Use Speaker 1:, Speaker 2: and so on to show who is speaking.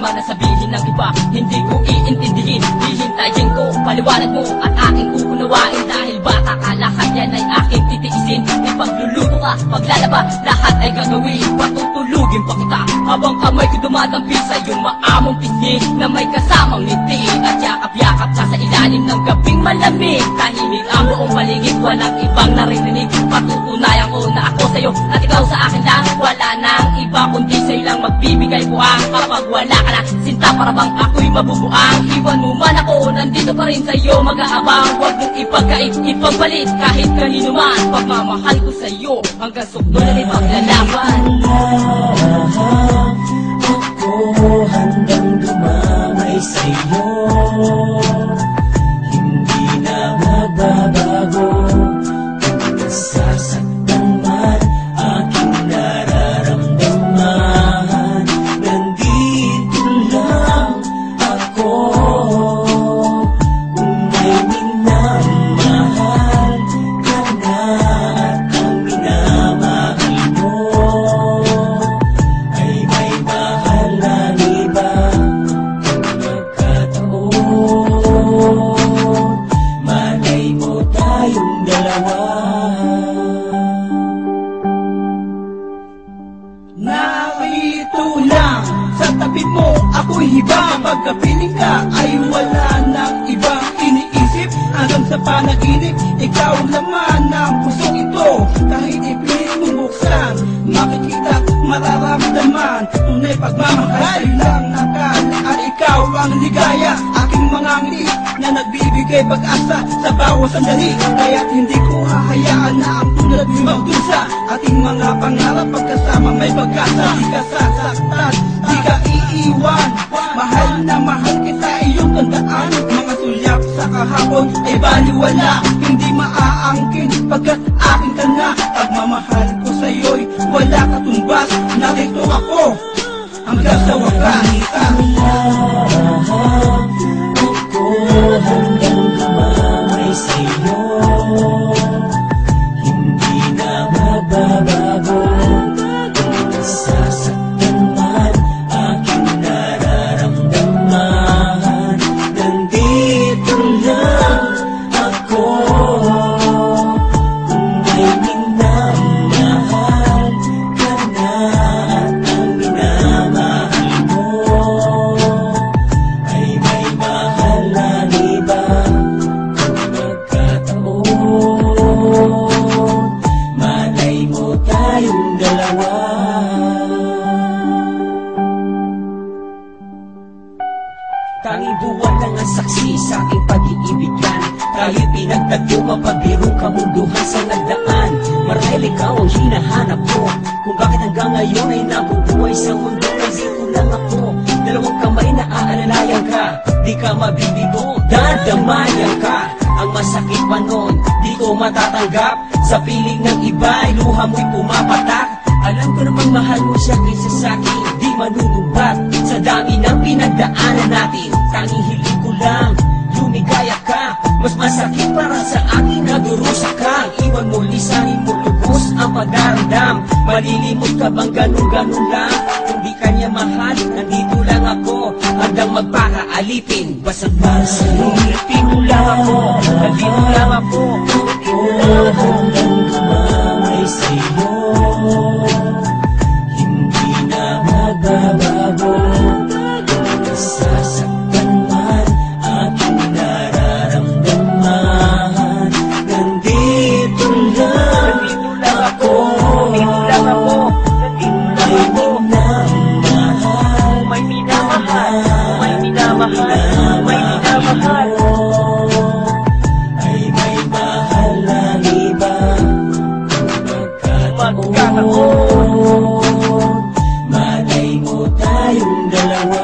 Speaker 1: man na sabihin ng iba, hindi ko iintindihin. Hihintayin ko, paliwanag mo at aking kukunawain. Dahil bata ka, lahat yan ay aking titiisin. Ipagluluto ka, paglalaba, lahat ay gagawin. Patutulugin pa kita habang kamay ko dumadampi sa iyong maamong pisngi na may kasamang ngiti. At yakap-yakap ka sa ilalim ng gabing malamig. Tahimik ang buong paligid, walang ibang naririnig. Patutunayan ko na ako sa'yo at ikaw sa akin lang. Wala nang iba kundi sa'yo lang magbibigay buhang. Kapag wala ka na, sinta para bang ako'y mabubuang. Iwan mo man ako, nandito pa rin sa'yo mag-aabang. Huwag mong ipagkait, ipagpalit kahit kanino man. Pagmamahal ko sa'yo hanggang sukdo na rin paglalaban.
Speaker 2: Ako hanggang dumamay sa'yo, hindi na magbabago. Kung nasasaktan man aking nararamdaman, nandito lang ako. Kung may minamahal ka na at ang minamahal mo ay may mahal na iba, kung nagkataon, malay mo tayong dalawa.
Speaker 3: Narito lang sa tabi mo, ako'y hiba. Pagkapiling ka ay wala nang ibang iniisip. Hanggang sa panaginip, ikaw ang laman ng pusong ito. Kahit ipilit mong buksan, makikita at mararamdaman. Tunay pagmamahal lang nakala at ikaw ang ligaya. Aking mga ngiti na nagbibigay pag-asa sa bawat sandali. Kaya't hindi ko hahayaan na ang tulad ni magdusa. Ating mga pangarap pagkasama may pag-asa. Di ka sasaktan, di ka iiwan. Mahal na mahal kita, iyong tandaan. Mga sulyap sa kahapon ay baliwala, hindi maaangkin pagkat akin ka na. Pagmamahal ko sa'yo'y wala katumbas. Narito ako hanggang sa wakas.
Speaker 2: Ako hanggang dumamay sa'yo, hindi na magbabago. Kung nasasaktan man aking nararamdaman, nandito lang ako. Kung may minamahal ka na at ang minamahal mo ay may mahal na iba, kung nagkataon, malay mo tayong dalawa. Tanging buwan lang ang saksi sa aking pag-iibigan. Tayo'y pinagtagpo, mapagbirong kamunduhan sa nagdaan. Marahil ikaw ang hinahanap ko, kung bakit hanggang ngayon ay nabubuhay sa mundo. Nandito lang ako, dalawang kamay na aalalayan ka. Di ka mabibigo, dadamayan ka. Ang masakit pa nun, di ko matatanggap. Sa piling ng iba, luha mo'y pumapatak. Alam ko namang mahal mo siya kaysa sa'kin, di manunumbat. Sa dami ng pinagdaanan natin, tanging hiling ko lang lumigaya ka. Mas masakit para sa akin na durusa ka. Iwan mo, lisanin mo, lubos ang pagdaramdam. Malilimot ka bang ganun-ganun lang? Kung di kanya mahal, nandito lang ako hanggang magpakaalipin. Basta't para sa'yo, nandito lang ako. Nandito lang ako. Hanggang dumamay sa'yo, hindi na magbabago. Kung nasasaktan man aking nararamdaman, nandito lang ako. Nandito lang ako. Nandito lang ako. May minamahal, may minamahal, may minamahal ay may mahal na iba, kung magkataon, malay mo tayong dalawa.